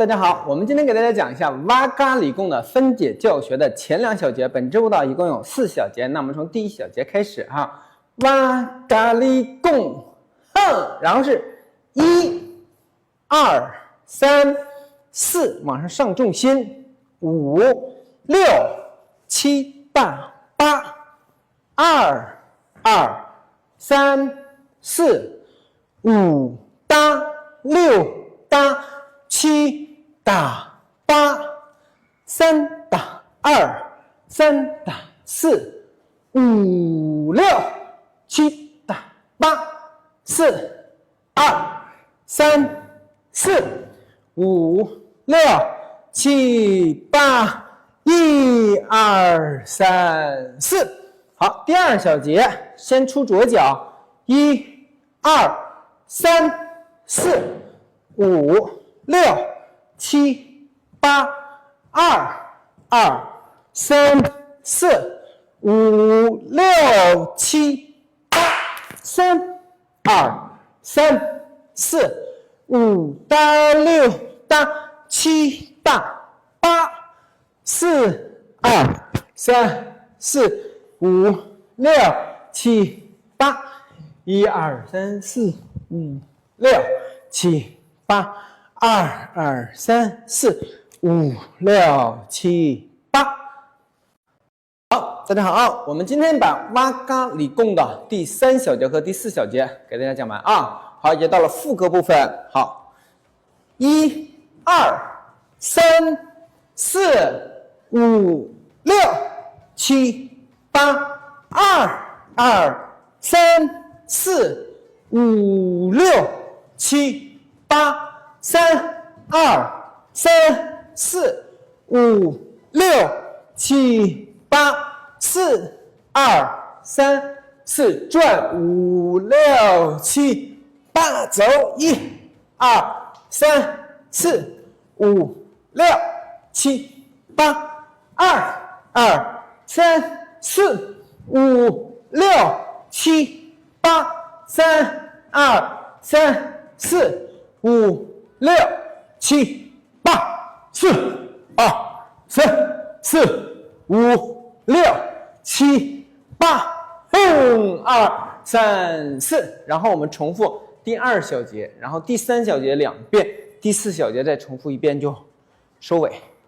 大家好，我们今天给大家讲一下哇嘎理工的分解教学的前2小节。本支舞蹈一共有4小节，那我们从第1小节开始哈。哇嘎理工，然后是1、2、3、4，往上上重心，5、6、7、8、2、3、4、5、6、7、8、3、2、3、4、5、6、7、8、4、2、3、4、5、6、7、8、1、2、3、4。好，第2小节，先出左脚，1、2、3、4、5、6、7、8、2、3、4、5、6、7、8、3、2、3、4、5、6、7、8、4、2、3、4、5、6、7、8、1、2、3、4、5、6、7、8、2、3、4、5、6、7、8。好，大家好，我们今天把哇嘎理工的第3小节和第4小节给大家讲完啊。好，也到了副歌部分。好，1、2、3、4、5、6、7、8、2、3、4、5、6、7、8、3、2、3、4、5、6、7、8、4、2、3、4，转5、6、7、8，走1、2、3、4、5、6、7、8、2、3、4、5、6、7、8、3、2、3、4、5、6、7、8、4、2、3、4、5、6、7、8、2、3、4，然后我们重复第2小节，然后第3小节2遍，第4小节再重复1遍就收尾。